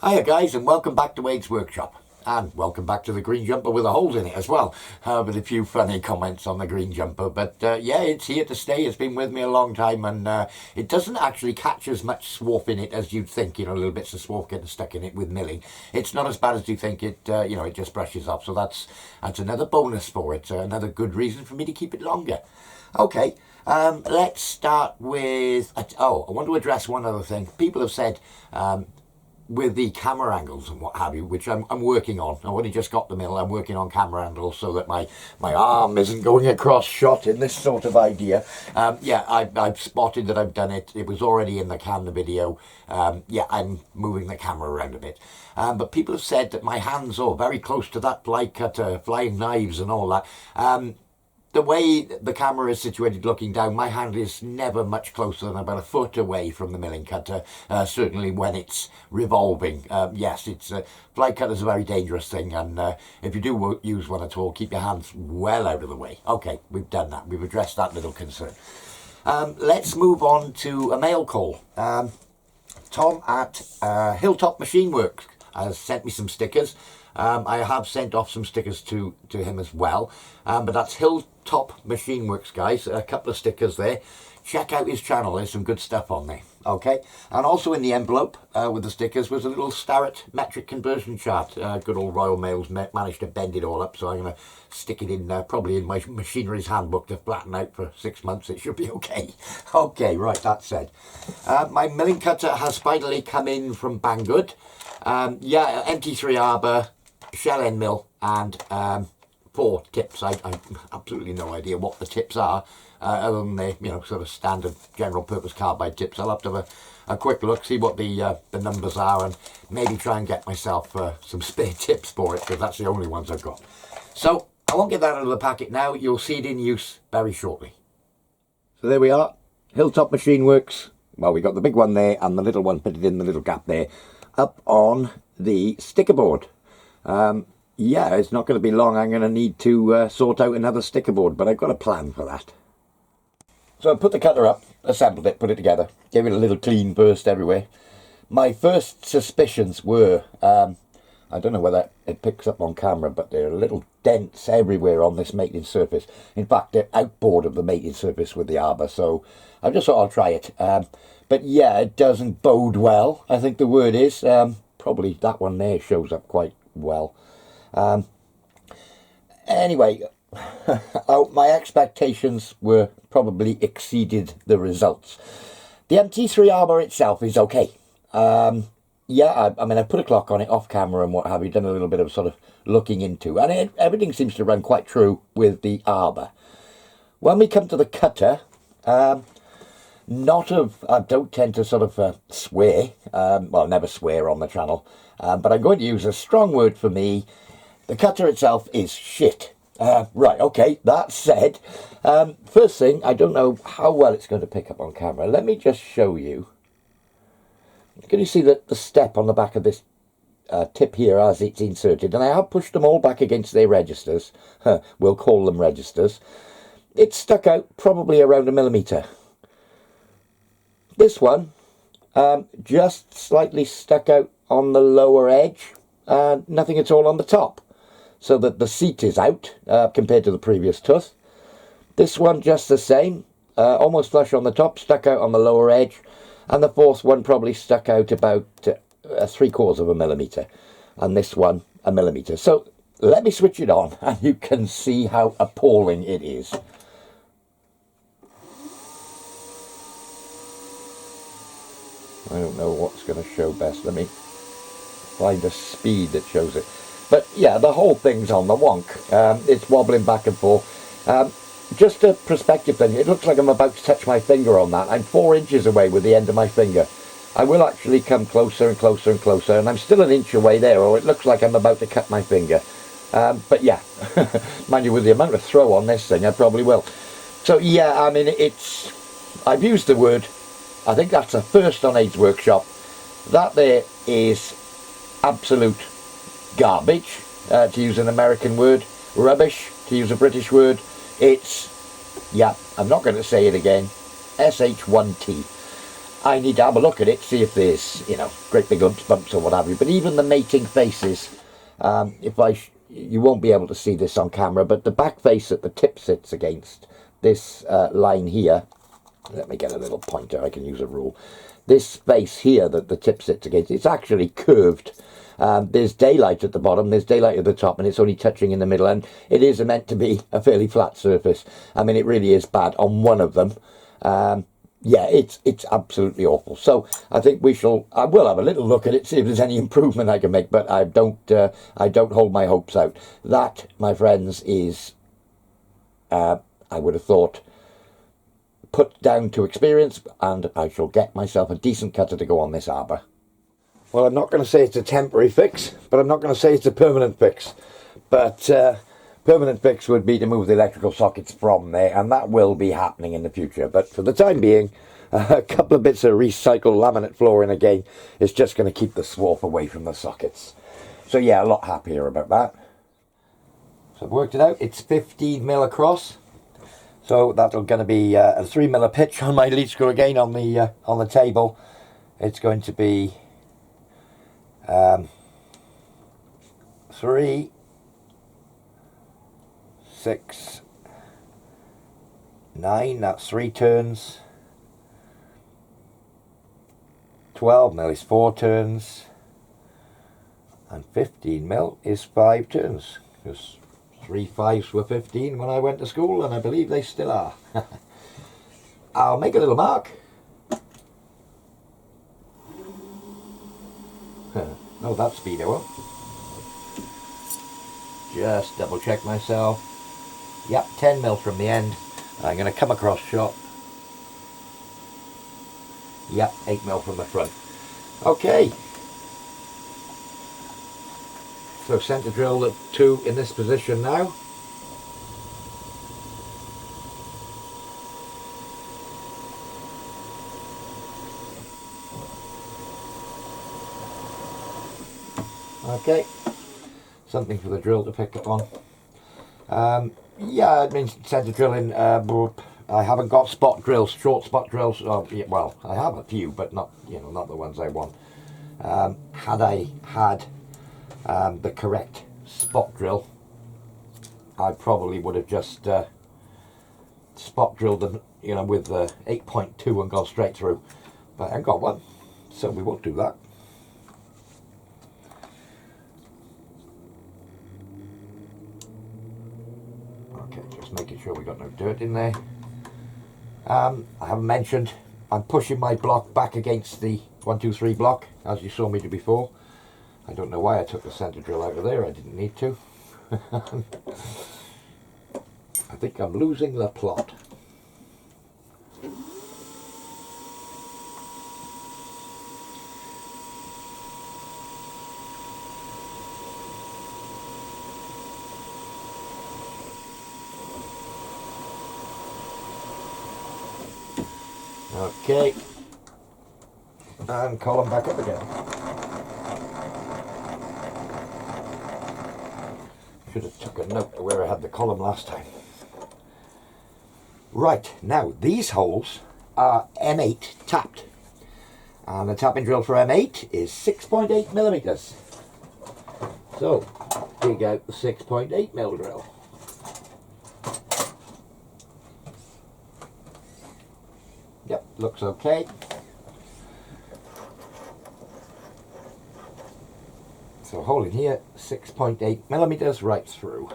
Hiya guys, and welcome back to Wade's Workshop. And welcome back to the green jumper with a hole in it as well, with a few funny comments on the green jumper. But yeah, it's here to stay. It's been with me a long time, and it doesn't actually catch as much swarf in it as you'd think. You know, little bits of swarf getting stuck in it with milling. It's not as bad as you think. It you know, it just brushes off. So that's another bonus for it. Another good reason for me to keep it longer. Okay, let's start with. I want to address one other thing. People have said. With the camera angles and what have you, which I'm working on. I've only just got the mill. I'm working on camera angles so that my arm isn't going across shot in this sort of idea. Yeah, I've spotted that I've done it. It was already in the can, the video. Yeah, I'm moving the camera around a bit. But people have said that my hands are very close to that fly cutter, flying knives and all that. The way the camera is situated looking down, my hand is never much closer than about a foot away from the milling cutter, certainly when it's revolving. Yes, fly cutter's a very dangerous thing, and if you do use one at all, keep your hands well out of the way. Okay, we've done that. We've addressed that little concern. Let's move on to a mail call. Tom at Hilltop Machine Works has sent me some stickers. I have sent off some stickers to him as well, but that's Hilltop Machine Works, guys. A couple of stickers there. Check out his channel, there's some good stuff on there. Okay, and also in the envelope with the stickers was a little Starrett metric conversion chart. Good old Royal Mail's managed to bend it all up, so I'm going to stick it in probably in my machinery's handbook to flatten out for 6 months. It should be okay. Okay, right, that said. My milling cutter has finally come in from Banggood. Yeah, MT3 arbor, shell end mill, and 4 tips. I absolutely no idea what the tips are, other than the sort of standard general purpose carbide tips. I'll have to have a quick look, see what the numbers are, and maybe try and get myself some spare tips for it, because that's the only ones I've got. So I won't get that out of the packet now. You'll see it in use very shortly. So there we are, Hilltop Machine Works. Well, we got the big one there and the little one fitted in the little gap there, up on the sticker board. Yeah, it's not going to be long. I'm going to need to sort out another sticker board, but I've got a plan for that. So I put the cutter up, assembled it, put it together, gave it a little clean burst everywhere. My first suspicions were, I don't know whether it picks up on camera, but there are little dents everywhere on this mating surface. In fact, they're outboard of the mating surface with the arbor, so I just thought I'll try it. But yeah, it doesn't bode well, I think the word is. Probably that one there shows up quite well. Anyway, my expectations were probably exceeded the results. The MT3 arbor itself is okay. Yeah, I mean, I put a clock on it off camera and what have you, done a little bit of sort of looking into, and everything seems to run quite true with the arbor. When we come to the cutter, I don't tend to sort of swear, well, never swear on the channel, but I'm going to use a strong word for me. The cutter itself is shit. Right, okay, that said, first thing, I don't know how well it's going to pick up on camera. Let me just show you. Can you see the step on the back of this tip here as it's inserted? And I have pushed them all back against their registers. We'll call them registers. It's stuck out probably around 1 millimetre. This one, just slightly stuck out on the lower edge, and nothing at all on the top, so that the seat is out compared to the previous tooth. This one just the same, almost flush on the top, stuck out on the lower edge, and the fourth one probably stuck out about 3/4 of a millimetre, and this one 1 millimetre. So let me switch it on and you can see how appalling it is. I don't know what's going to show best. Let me find a speed that shows it. But yeah, the whole thing's on the wonk. It's wobbling back and forth. Just a perspective thing. It looks like I'm about to touch my finger on that. I'm 4 inches away with the end of my finger. I will actually come closer and closer and closer, and I'm still 1 inch away there, or it looks like I'm about to cut my finger. But yeah, mind you, with the amount of throw on this thing, I probably will. So yeah, I mean, I've used the word, I think that's a first on Wade's Workshop. That there is absolute garbage, to use an American word. Rubbish, to use a British word. It's, yeah, I'm not going to say it again, SH1T. I need to have a look at it, see if there's, you know, great big bumps or what have you. But even the mating faces, you won't be able to see this on camera, but the back face that the tip sits against, this line here, let me get a little pointer, I can use a rule. This face here that the tip sits against, it's actually curved. There's daylight at the bottom, there's daylight at the top, and it's only touching in the middle, and it is meant to be a fairly flat surface. I mean, it really is bad on one of them. Yeah, it's absolutely awful. So I think I will have a little look at it, see if there's any improvement I can make, but I don't hold my hopes out. That, my friends, is, I would have thought, put down to experience, and I shall get myself a decent cutter to go on this arbor. Well, I'm not going to say it's a temporary fix, but I'm not going to say it's a permanent fix. But permanent fix would be to move the electrical sockets from there, and that will be happening in the future. But for the time being, a couple of bits of recycled laminate flooring again is just going to keep the swarf away from the sockets. So yeah, a lot happier about that. So I've worked it out. It's 15mm across. So that's going to be a 3mm pitch on my lead screw again on the table. It's going to be 3, 6, 9, that's 3 turns. 12mm is 4 turns. And 15mm is 5 turns. Because 3 5s were 15 when I went to school, and I believe they still are. I'll make a little mark. No, that's speedo. Just double check myself. Yep, 10mm from the end. I'm going to come across shot. Yep, 8mm from the front. Okay. So centre drill at 2 in this position now. Okay, something for the drill to pick up on. Yeah, I mean centre drilling. I haven't got spot drills, short spot drills. Well, I have a few, but not the ones I want. Had I had the correct spot drill, I probably would have just spot drilled them, with 8.2 and gone straight through. But I haven't got one, so we won't do that. Okay, just making sure we got no dirt in there. I haven't mentioned, I'm pushing my block back against the 1, 2, 3 block, as you saw me do before. I don't know why I took the centre drill out of there, I didn't need to. I think I'm losing the plot. Okay, and column back up again. Should have took a note of where I had the column last time. Right, now these holes are M8 tapped, and the tapping drill for M8 is 6.8mm. So dig out the 6.8mm drill. Yep, looks okay. So hole in here, 6.8mm right through.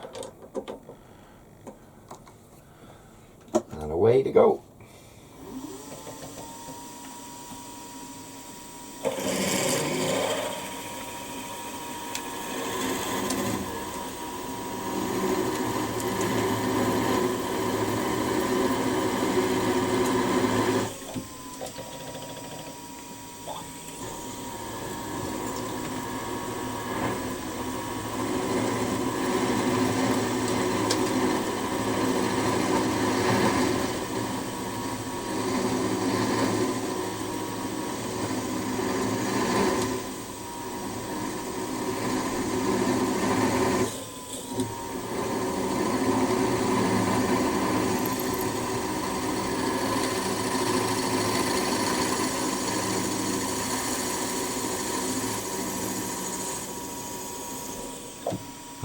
And away to go.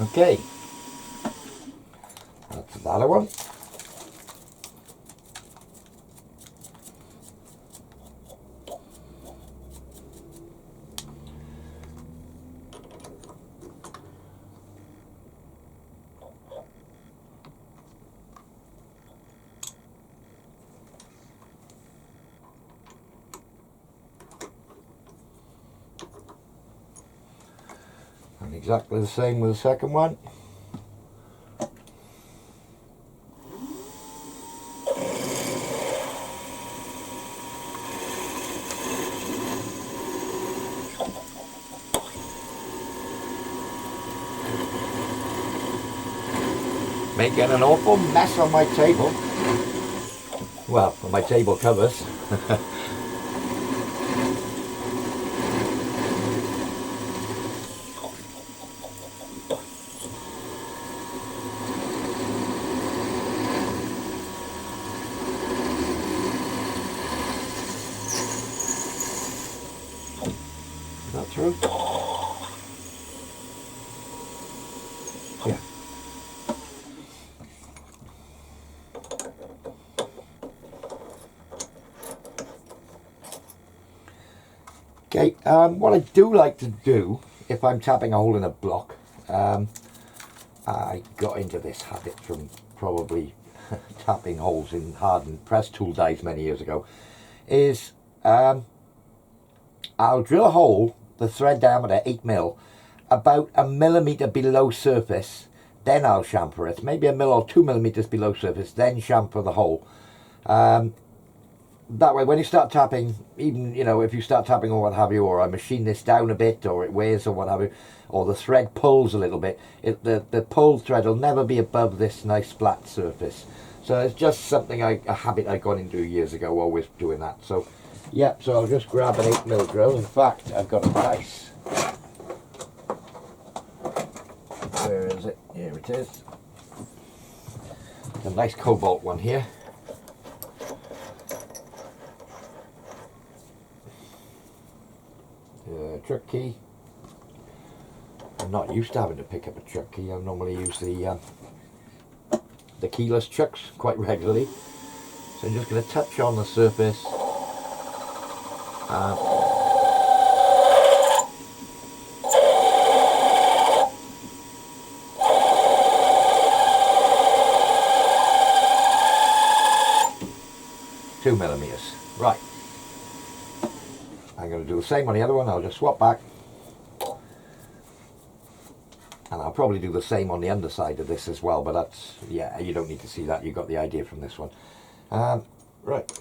Okay, that's the other one. And exactly the same with the second one. Making an awful mess on my table. Well, on my table covers. Is that through? Yeah. Okay, what I do like to do, if I'm tapping a hole in a block, I got into this habit from probably tapping holes in hardened press tool dies many years ago, is I'll drill a hole, the thread diameter 8mm, about 1mm below surface, then I'll chamfer it, maybe 1mm or 2mm below surface, then chamfer the hole. That way, when you start tapping, even, you know, if you start tapping or what have you, or I machine this down a bit, or it wears or what have you, or the thread pulls a little bit, the pulled thread will never be above this nice flat surface. So it's just something, a habit I got into years ago, always doing that. So, yeah, so I'll just grab an 8mm drill. In fact, I've got a vise. Where is it? Here it is. A nice cobalt one here. Chuck key. I'm not used to having to pick up a chuck key. I normally use the keyless chucks quite regularly. So I'm just going to touch on the surface. 2mm. Right. I'm going to do the same on the other one. I'll just swap back. And I'll probably do the same on the underside of this as well, but that's, yeah, you don't need to see that. You got the idea from this one. Right.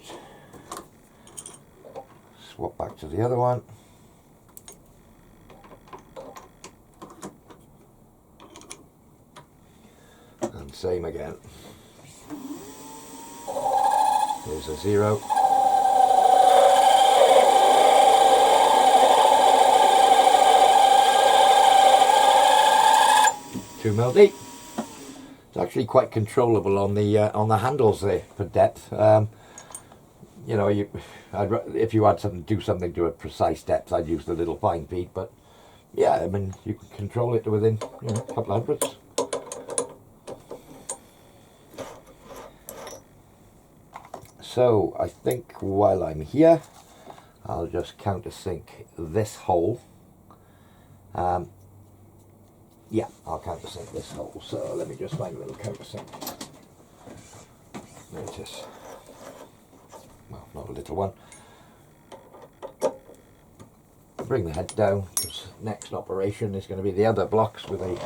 Swap back to the other one. And same again. Here's a 0. Deep. It's actually quite controllable on the handles there for depth. You know, if you had something, do something to a precise depth, I'd use the little fine feed. But yeah, I mean, you can control it to within, you know, a couple of hundredths. So I think while I'm here, I'll just countersink this hole. Yeah, I'll countersink this hole. So let me just find a little countersink. There it is. Well, not a little one. Bring the head down, because next operation is going to be the other blocks with a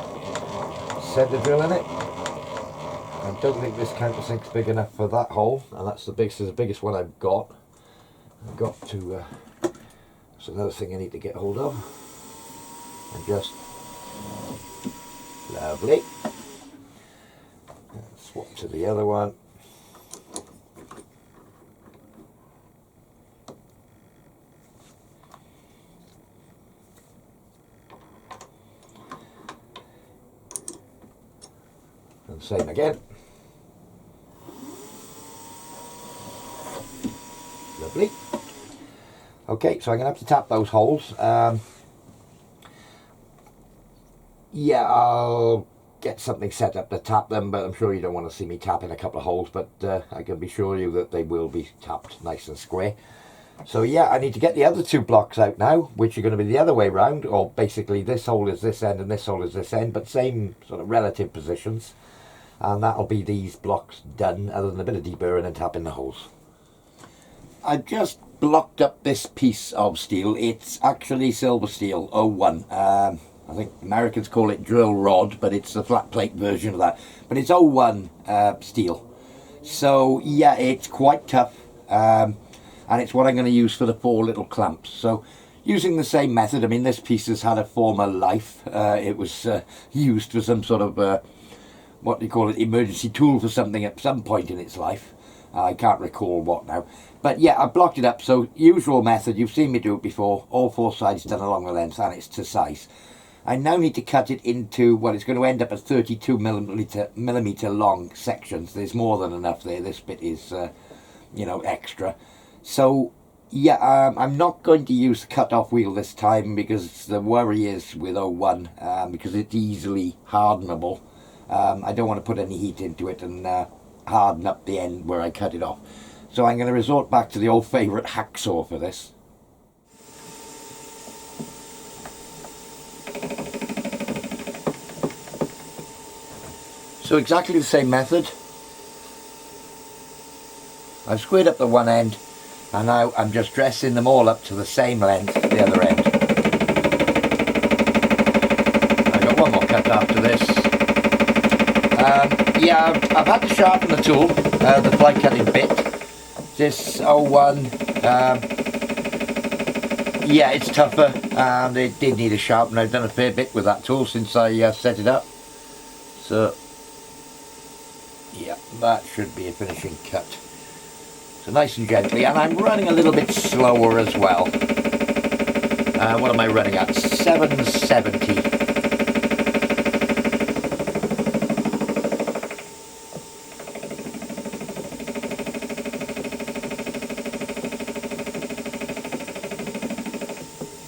centre drill in it. I don't think this countersink's big enough for that hole, and that's the biggest one I've got. I've got to. That's another thing I need to get hold of. And just. Lovely. Swap to the other one. And same again. Lovely. Okay, so I'm going to have to tap those holes. yeah, I'll get something set up to tap them, but I'm sure you don't want to see me tapping a couple of holes, but I can be sure you that they will be tapped nice and square. So yeah, I need to get the other two blocks out now, which are going to be the other way round, or basically this hole is this end and this hole is this end, but same sort of relative positions. And that'll be these blocks done, other than a bit of deburring and tapping the holes. I've just blocked up this piece of steel. It's actually silver steel 01. I think Americans call it drill rod, but it's the flat plate version of that. But it's 01 steel. So yeah, it's quite tough. And it's what I'm going to use for the 4 little clamps. So using the same method, I mean, this piece has had a former life. It was used for some sort of, what do you call it, emergency tool for something at some point in its life. I can't recall what now. But yeah, I blocked it up. So usual method, you've seen me do it before. All 4 sides done along the length, and it's to size. I now need to cut it into, well, it's going to end up as 32 millimeter long sections. There's more than enough there. This bit is, you know, extra. So yeah, I'm not going to use the cut-off wheel this time, because the worry is with 01, because it's easily hardenable. I don't want to put any heat into it and harden up the end where I cut it off. So I'm going to resort back to the old favourite hacksaw for this. So exactly the same method. I've squared up the one end, and now I'm just dressing them all up to the same length the other end. I've got one more cut after this. Yeah, I've had to sharpen the tool, the fly cutting bit. This 01, yeah, it's tougher, and it did need a sharpen. I've done a fair bit with that tool since I set it up. So yeah, that should be a finishing cut. So nice and gently, and I'm running a little bit slower as well. What am I running at? 770.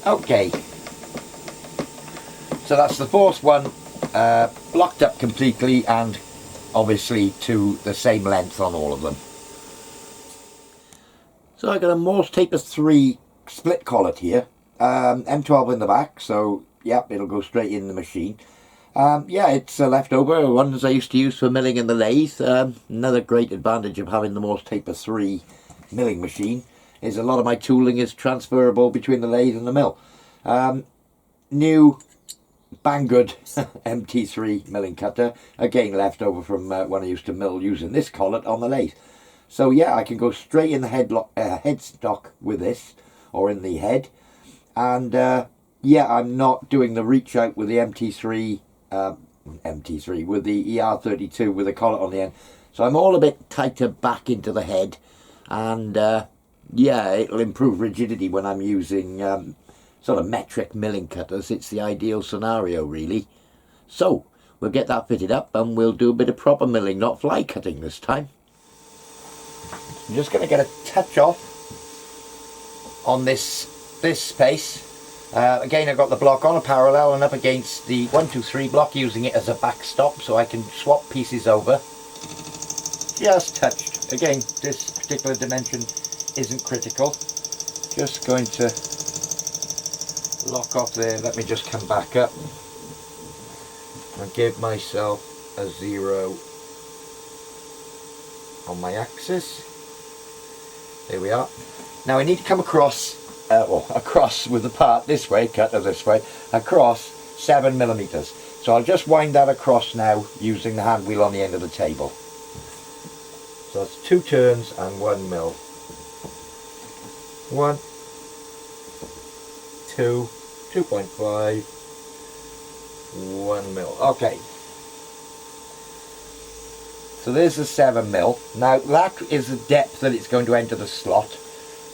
Okay. So that's the 4th one, blocked up completely, and obviously to the same length on all of them. So I've got a Morse Taper 3 split collet here, M12 in the back, so yep, it'll go straight in the machine. Yeah, it's a leftover, ones I used to use for milling in the lathe. Another great advantage of having the Morse Taper 3 milling machine is a lot of my tooling is transferable between the lathe and the mill. New Banggood MT3 milling cutter, again left over from when I used to mill using this collet on the lathe. So yeah, I can go straight in the headstock with this, or in the head, and yeah, I'm not doing the reach out with the MT3 with the ER32 with the collet on the end. So I'm all a bit tighter back into the head, and yeah, it'll improve rigidity when I'm using sort of metric milling cutters. It's the ideal scenario, really. So we'll get that fitted up, and we'll do a bit of proper milling, not fly cutting this time. I'm just going to get a touch off on this space. Again, I've got the block on a parallel and up against the 123 block, using it as a backstop so I can swap pieces over. Just touched. Again, this particular dimension isn't critical. Just going to lock off there. Let me just come back up and give myself a 0 on my axis. There we are. Now I need to come across, across with the part this way, cut this way, across 7 millimeters. So I'll just wind that across now using the hand wheel on the end of the table. So that's 2 turns and 1 mil. 1, 2, 2.5, 1 mil. Okay. So there's the 7 mil. Now that is the depth that it's going to enter the slot.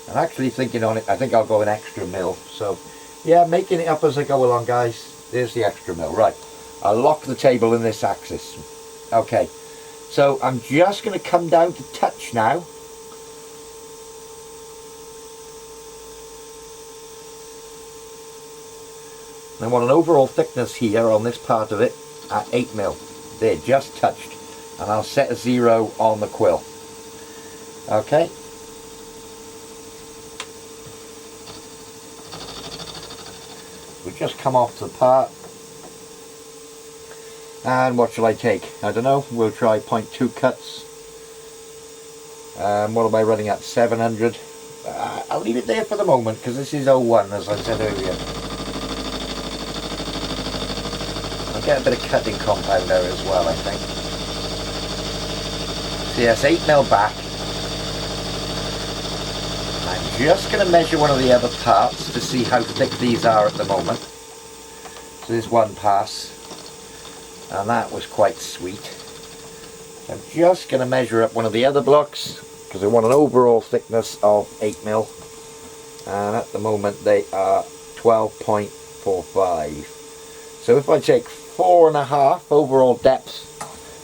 I'm actually thinking on it, I think I'll go an extra mil. So yeah, making it up as I go along, guys. There's the extra mil. Right, I'll lock the table in this axis. Okay, so I'm just going to come down to touch now. I want an overall thickness here on this part of it at 8mm. There, just touched. And I'll set a 0 on the quill. Okay. We just come off the part. And what shall I take? I don't know. We'll try 0.2 cuts. What am I running at? 700. I'll leave it there for the moment because this is 01, as I said earlier. I'll get a bit of cutting compound there as well, I think. So yes, 8mm back. I'm just going to measure one of the other parts to see how thick these are at the moment. So there's one pass, and that was quite sweet. I'm just going to measure up one of the other blocks because I want an overall thickness of 8mm, and at the moment they are 12.45. So if I take 4.5 overall depth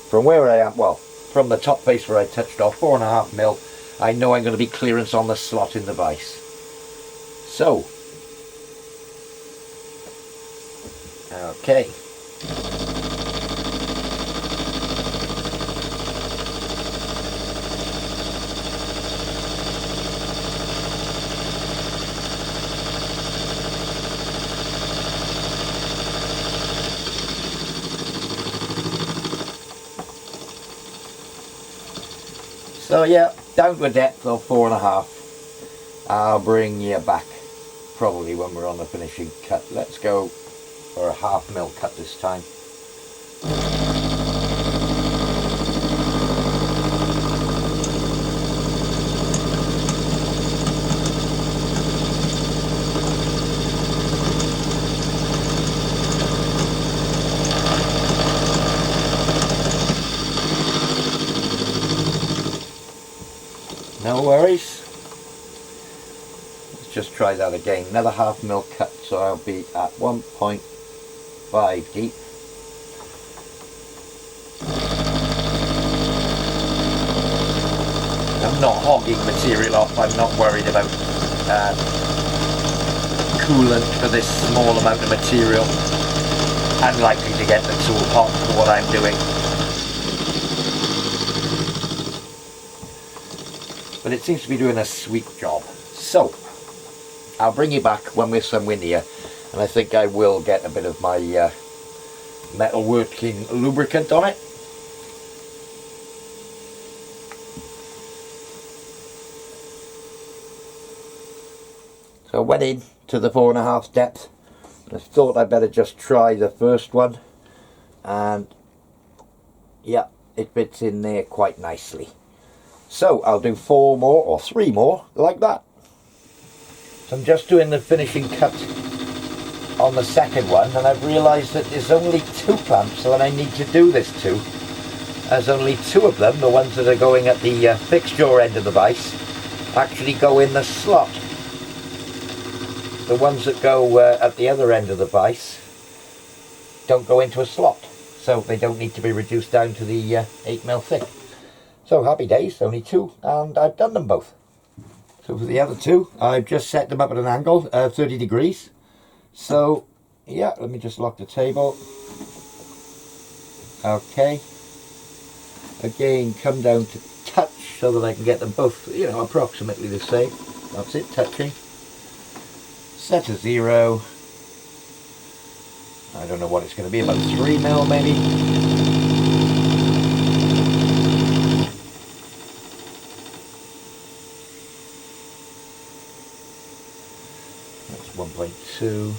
from where I am, well, from the top face where I touched off, 4.5mm, I know I'm going to be clearance on the slot in the vise. So, okay. So yeah, down to a depth of 4.5. I'll bring you back probably when we're on the finishing cut. Let's go for a 0.5mm cut this time. No worries. Let's just try that again. Another 0.5mm cut, so I'll be at 1.5 deep. I'm not hogging material off. I'm not worried about coolant for this small amount of material. I'm likely to get the tool hot for what I'm doing. But it seems to be doing a sweet job. So, I'll bring you back when we're somewhere near, and I think I will get a bit of my metalworking lubricant on it. So I went in to the 4.5 depth. I thought I'd better just try the first one, and yeah, it fits in there quite nicely. So I'll do 4 more or 3 more like that. So I'm just doing the finishing cut on the second one, and I've realised that there's only 2 clamps that I need to do this to. There's only 2 of them, the ones that are going at the fixed jaw end of the vise, actually go in the slot. The ones that go at the other end of the vise don't go into a slot, so they don't need to be reduced down to the 8mm thick. So happy days, only 2, and I've done them both. So for the other 2, I've just set them up at an angle, 30 degrees. So yeah, let me just lock the table. Okay. Again, come down to touch so that I can get them both, you know, approximately the same. That's it, touching. Set a 0. I don't know what it's going to be, about 3mm maybe. That's 1.2.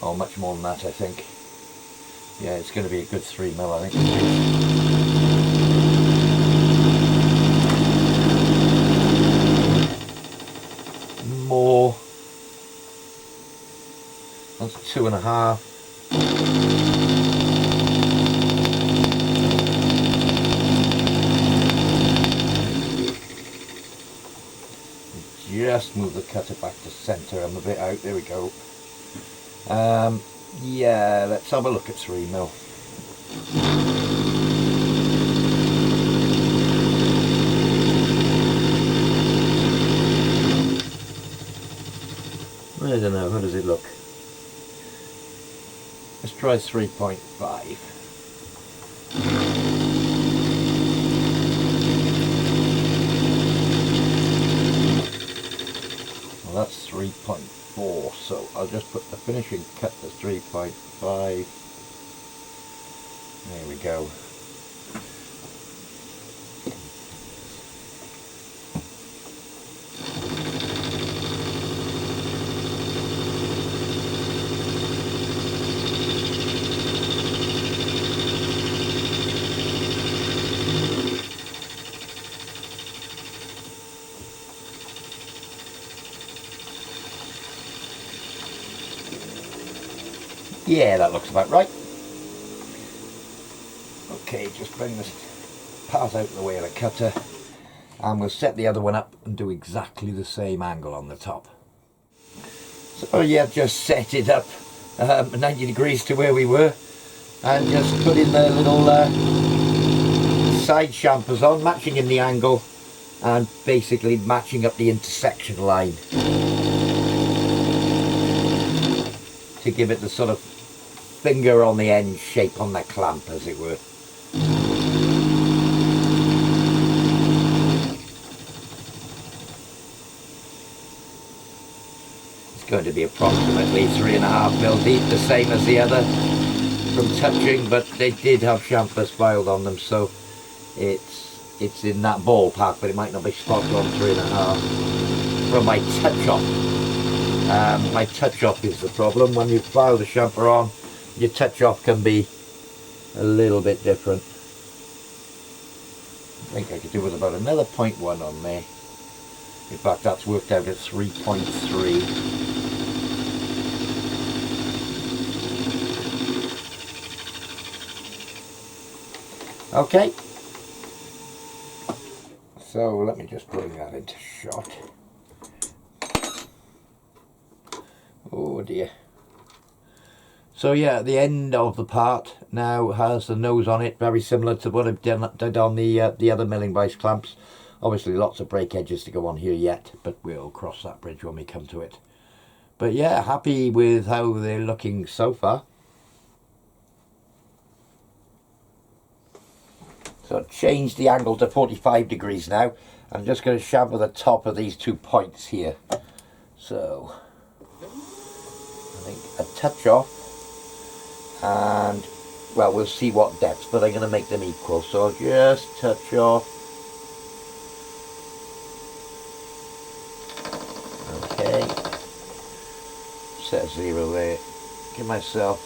Oh, much more than that, I think. Yeah, it's going to be a good 3mm, I think. More. That's 2.5. Just move the cutter back to centre. I'm a bit out. There we go. Yeah, let's have a look at 3mm. try 3.5. Well, that's 3.4, so I'll just put the finishing cut to 3.5. There we go. Yeah, that looks about right. Okay, just bring this part out of the way of the cutter, and we'll set the other one up and do exactly the same angle on the top. So yeah, just set it up 90 degrees to where we were, and just put in the little side chamfers on, matching in the angle and basically matching up the intersection line to give it the sort of finger on the end shape on the clamp, as it were. It's going to be approximately 3.5mm deep, the same as the other from touching, but they did have chamfers filed on them, so it's in that ballpark, but it might not be spot on 3.5 from my touch off. My touch off is the problem. When you file the chamfer on, your touch off can be a little bit different. I think I could do with about another 0.1 on there. In fact, that's worked out at 3.3. Okay. So let me just bring that into shot. Oh dear. So yeah, the end of the part now has the nose on it, very similar to what I've did on the other milling vise clamps. Obviously lots of break edges to go on here yet, but we'll cross that bridge when we come to it. But yeah, happy with how they're looking so far. So I've changed the angle to 45 degrees now. I'm just going to chamfer the top of these 2 points here. So I think a touch off. And well, we'll see what depth, but I'm going to make them equal, so I'll just touch off. Okay, set 0 there, give myself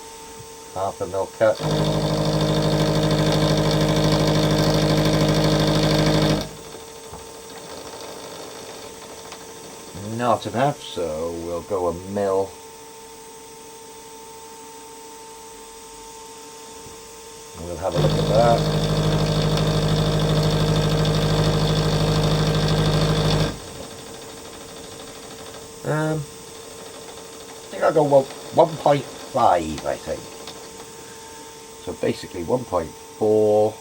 0.5mm cut. Not enough, so we'll go 1mm. We'll have a look at that. I think I'll go 1.5, I think. So basically 1.4.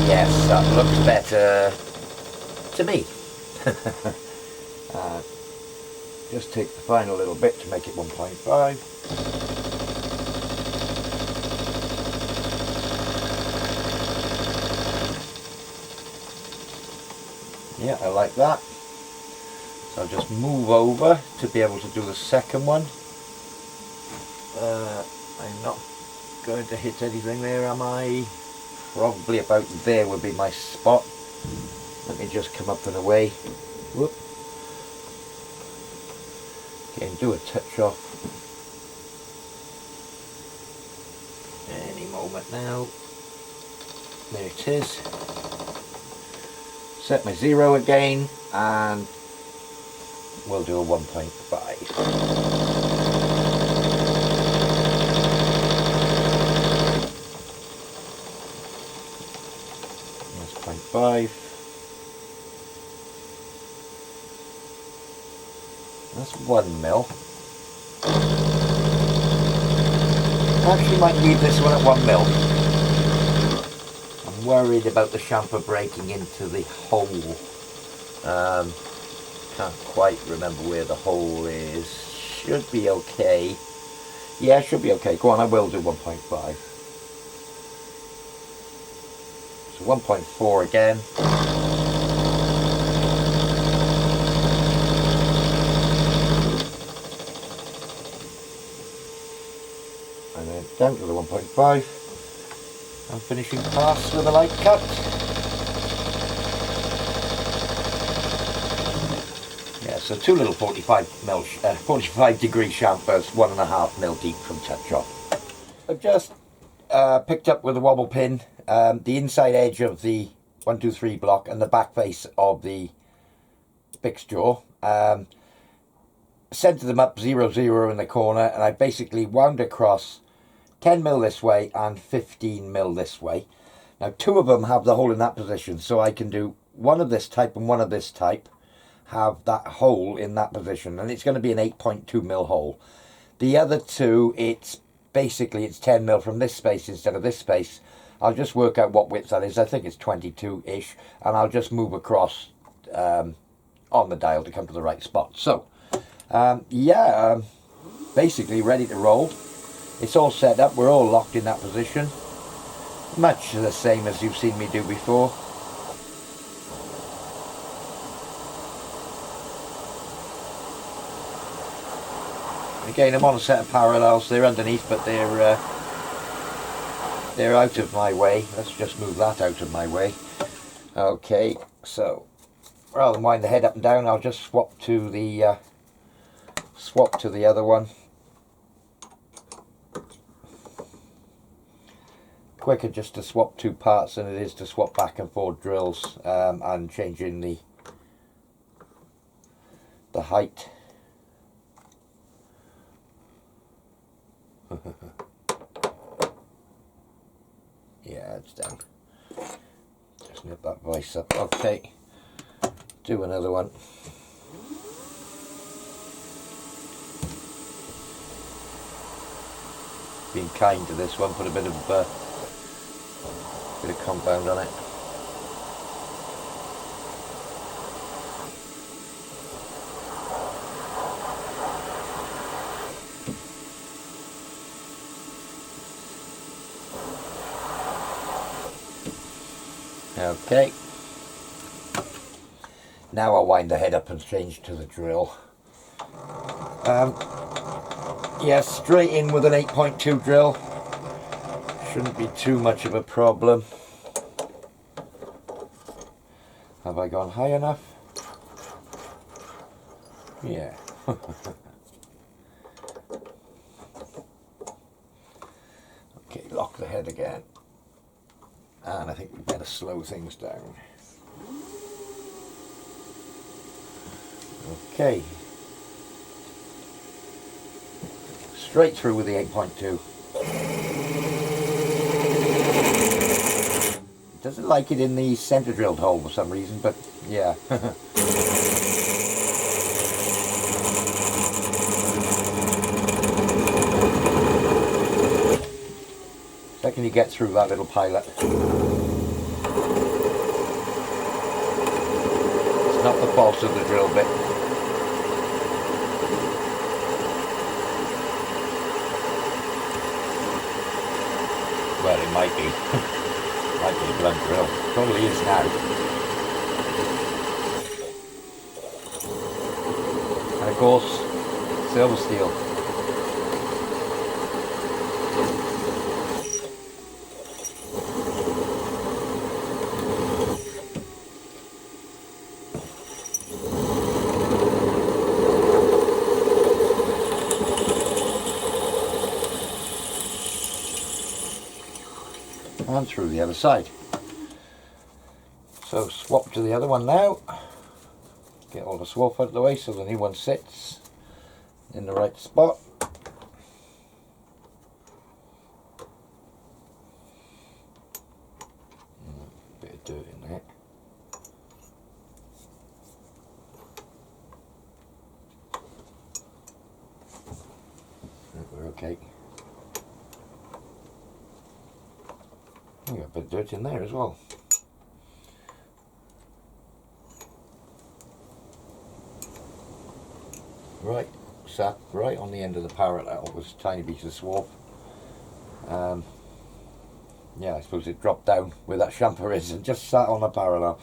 Yes, that looks better to me. Just take the final little bit to make it 1.5. Yeah, I like that. So I'll just move over to be able to do the second one. I'm not going to hit anything there, am I? Probably about there would be my spot. Let me just come up and away. Whoop. Again, do a touch off. Any moment now. There it is. Set my 0 again, and we'll do a 1.5. 0.5. That's 1mm. Actually might leave this one at 1mm. I'm worried about the chamfer breaking into the hole Can't quite remember where the hole is. Should be okay. Yeah, should be okay. Go on, I will do 1.5. So 1.4 again. And then down to the 1.5. I'm finishing pass with a light cut. Yeah, so two little 45 degree chamfers, 1.5 mil deep from touch off. I've just picked up with a wobble pin the inside edge of the 123 block and the back face of the fixed jaw. Centered them up 0, 0 in the corner, and I basically wound across 10 mil this way and 15 mil this way. Now two of them have the hole in that position, so I can do one of this type and one of this type have that hole in that position, and it's going to be an 8.2 mil hole. The other two, it's 10 mil from this space instead of this space. I'll just work out what width that is. I think it's 22-ish, and I'll just move across on the dial to come to the right spot. So basically ready to roll. It's all set up, we're all locked in that position, much the same as you've seen me do before. Again, I'm on a set of parallels. They're underneath, but they're out of my way. Let's just move that out of my way. Okay, so rather than wind the head up and down, I'll just swap to the other one. Quicker just to swap two parts than it is to swap back and forth drills and changing the height. Yeah, it's down. Just nip that vise up. Okay, do another one. Being kind to this one, put a bit of compound on it. Okay, now I'll wind the head up and change to the drill. Yeah, straight in with an 8.2 drill. Shouldn't be too much of a problem. Have I gone high enough? Yeah. Okay, lock the head again. And I think we better slow things down. Okay. Straight through with the 8.2. Doesn't like it in the center drilled hole for some reason, but yeah. Second you get through that little pilot. It's not the fault of the drill bit. Well, it might be. Might be a blunt drill. Probably is now. And of course, silver steel. And through the other side. So swap to the other one now. Get all the swap out of the way so the new one sits in the right spot. Bit of dirt in there. We're okay. We got a bit of dirt in there as well. right, sat right on the end of the parallel, was a tiny piece of swarf. Yeah, I suppose it dropped down where that chamfer is and just sat on the parallel.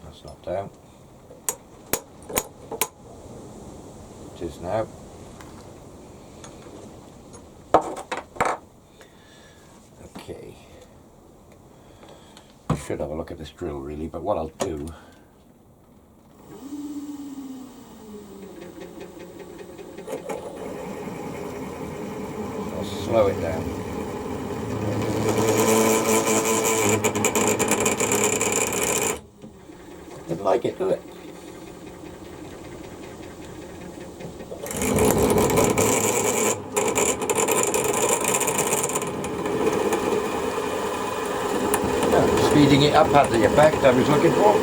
That's not down. It is now. Okay. I should have a look at this drill really, but what I'll do, I'll slow it down. Didn't like it, did it? Speeding it up had the effect I was looking for.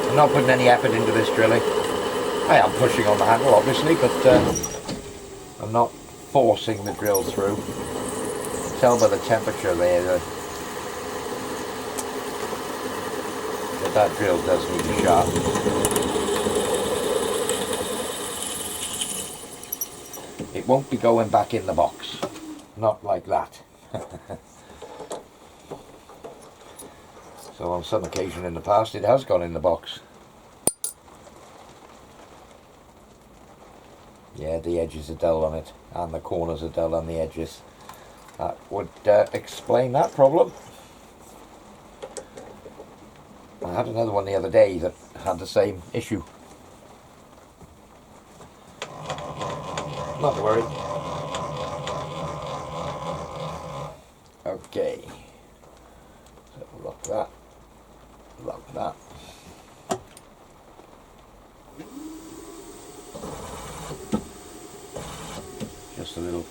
I'm not putting any effort into this drilling. I am pushing on the handle obviously, but I'm not forcing the drill through. Tell by the temperature there that drill does need to sharp. It won't be going back in the box. Not like that. So on some occasion in the past it has gone in the box. Yeah, the edges are dull on it, and the corners are dull on the edges. That would explain that problem. I had another one the other day that had the same issue. Not to worry. Okay. So lock that. Lock that. Just a little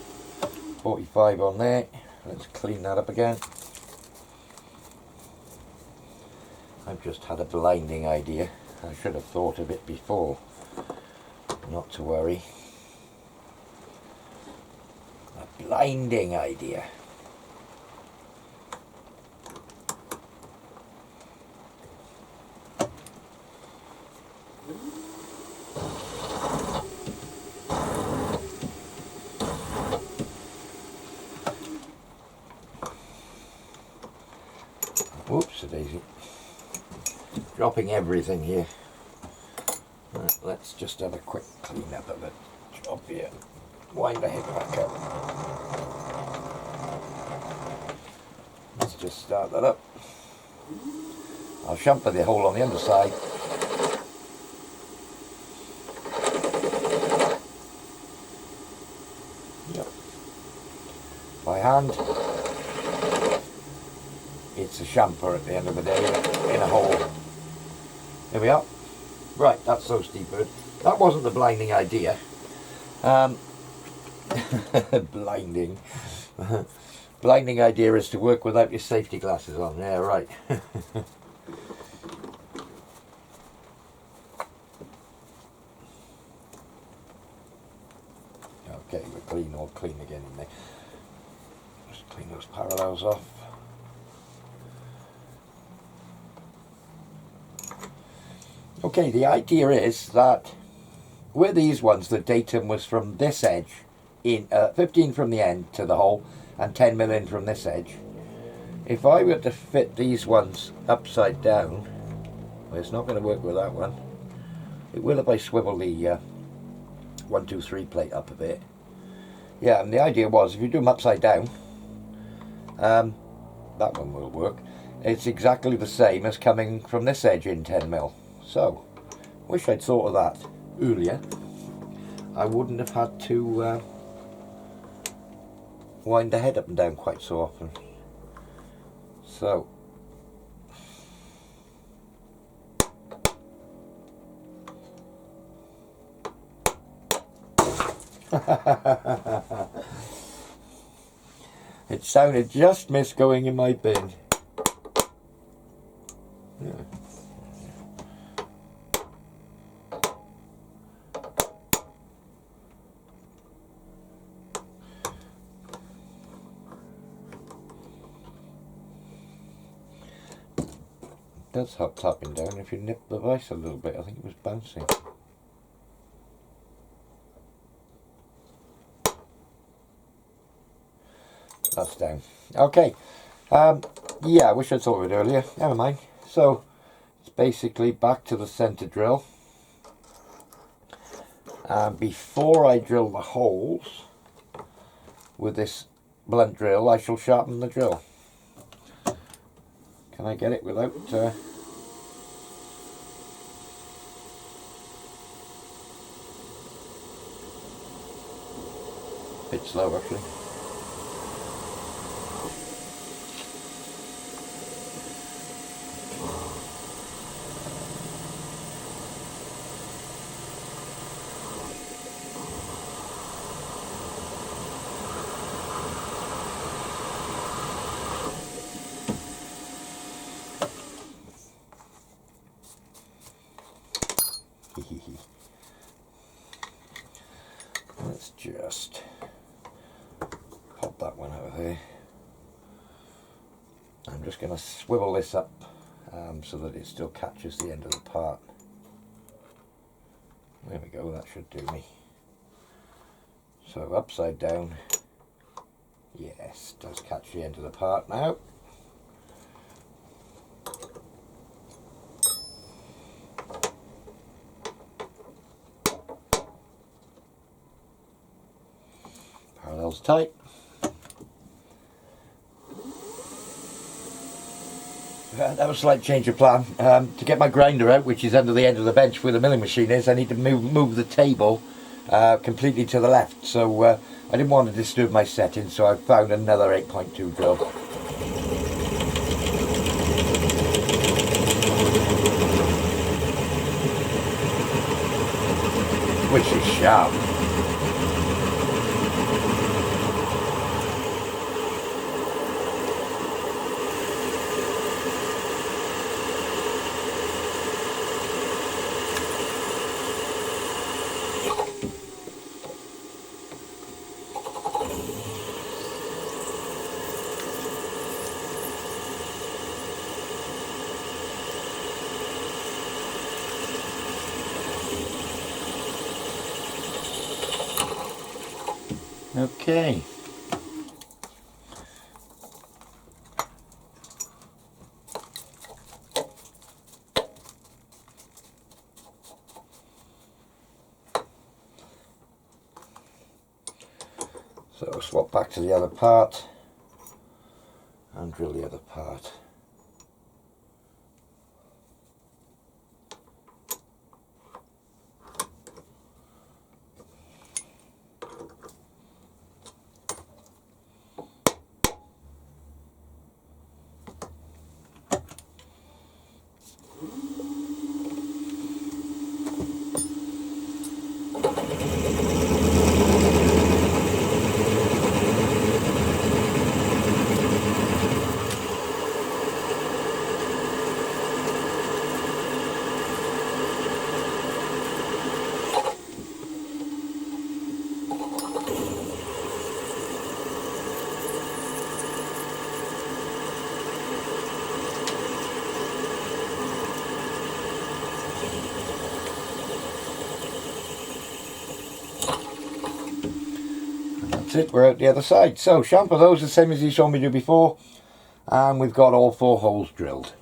45 on there. Let's clean that up again. I've just had a blinding idea. I should have thought of it before. Not to worry. A blinding idea. Whoops-a-daisy. Dropping everything here. Right, let's just have a quick clean up of it. Job here. Wind the head back up. Let's just start that up. I'll chamfer the hole on the underside. Yep. By hand. It's a chamfer at the end of the day in a hole. There we are. Right, that's so stupid. That wasn't the blinding idea. Blinding. Blinding idea is to work without your safety glasses on. Yeah, right. Okay, we're clean, all clean again in there. Just clean those parallels off. Okay, the idea is that with these ones, the datum was from this edge, in 15 from the end to the hole, and 10mm in from this edge. If I were to fit these ones upside down, well, it's not going to work with that one. It will if I swivel the 1, 2, 3 plate up a bit. Yeah, and the idea was, if you do them upside down, that one will work. It's exactly the same as coming from this edge in 10mm. So, wish I'd thought of that earlier. I wouldn't have had to wind the head up and down quite so often. So, it sounded just missed going in my bin. Yeah. does have tapping down if you nip the vise a little bit. I think it was bouncing. That's down. Okay. Yeah, I wish I'd thought of it earlier. Never mind. So it's basically back to the centre drill. And before I drill the holes with this blunt drill, I shall sharpen the drill. Can I get it without... bit slow actually. Let's just pop that one out of there. I'm just going to swivel this up so that it still catches the end of the part. There we go, that should do me. So upside down, yes, does catch the end of the part now. Parallels tight. That was a slight change of plan. To get my grinder out, which is under the end of the bench where the milling machine is, I need to move the table completely to the left. So I didn't want to disturb my settings, so I found another 8.2 drill. Which is sharp. Okay. So swap back to the other part and drill the other part. That's it, we're out the other side. So chamfer those the same as you saw me do before, and we've got all 4 holes drilled.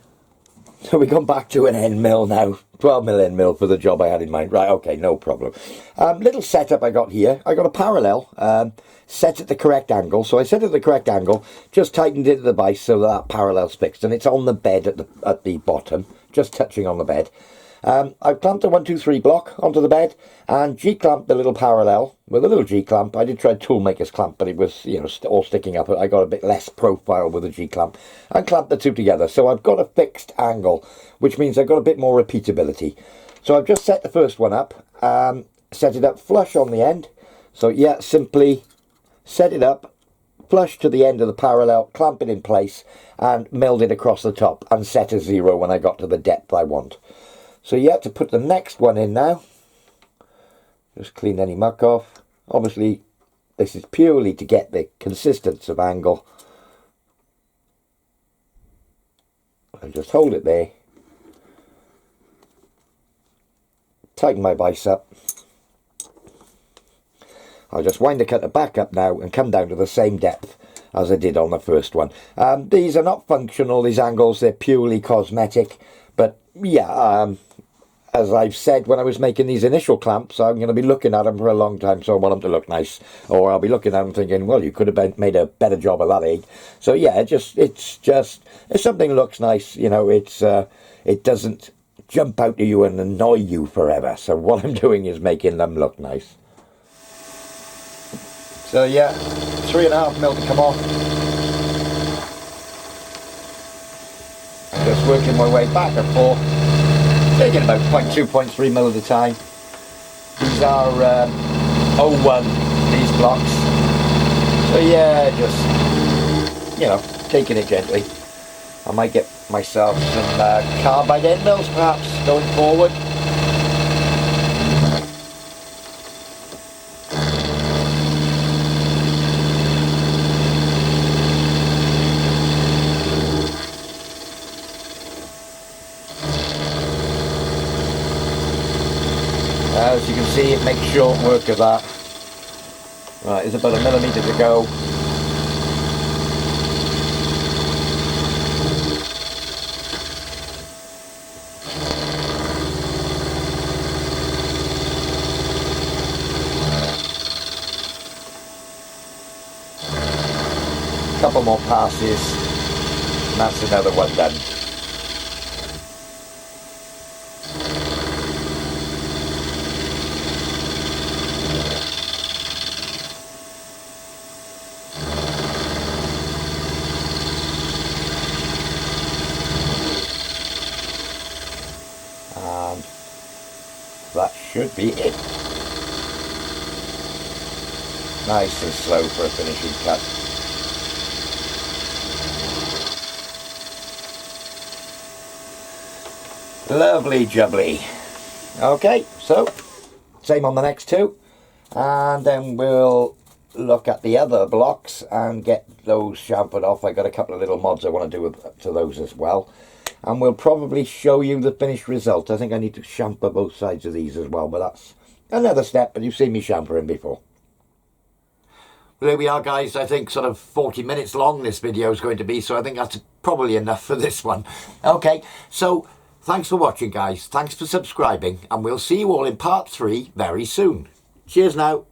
So we've gone back to an end mill now, 12mm end mill for the job I had in mind. Right, okay, no problem. Little setup I got here. I got a parallel set at the correct angle. So I set it at the correct angle, just tightened it to the vise so that parallel's fixed, and it's on the bed at the bottom, just touching on the bed. I've clamped a 1, 2, 3 block onto the bed and G-clamped the little parallel with a little G-clamp. I did try a toolmaker's clamp, but it was, you know, all sticking up. I got a bit less profile with a G-clamp and clamped the two together. So I've got a fixed angle, which means I've got a bit more repeatability. So I've just set the first one up, set it up flush on the end. So yeah, simply set it up flush to the end of the parallel, clamp it in place and milled it across the top and set a 0 when I got to the depth I want. So you have to put the next one in now. Just clean any muck off. Obviously, this is purely to get the consistency of angle. And just hold it there tighten my vise up. I'll just wind the cutter back up now and come down to the same depth as I did on the first one. These are not functional, these angles, they're purely cosmetic. But yeah, as I've said when I was making these initial clamps, I'm going to be looking at them for a long time, so I want them to look nice. Or I'll be looking at them thinking, well, you could have made a better job of that egg. So yeah, if something looks nice, you know, it doesn't jump out to you and annoy you forever. So what I'm doing is making them look nice. So yeah, 3.5 mil to come off. Just working my way back and forth, taking about 0.2, 0.3 mil at a time. These are 01, these blocks. So yeah, just, you know, taking it gently. I might get myself some carbide end mills perhaps going forward. As you can see, it makes short work of that. Right, there's about 1 millimetre to go. A couple more passes, and that's another one done. And that should be it. Nice and slow for a finishing cut. Lovely jubbly. Okay, so same on the next two, and then we'll look at the other blocks and get those chamfered off. I got a couple of little mods I want to do to those as well, and we'll probably show you the finished result. I think I need to chamfer both sides of these as well, but that's another step, but you've seen me chamfering before. Well, there we are, guys. I think sort of 40 minutes long this video is going to be, so I think that's probably enough for this one. Okay, so thanks for watching, guys. Thanks for subscribing, and we'll see you all in part 3 very soon. Cheers now.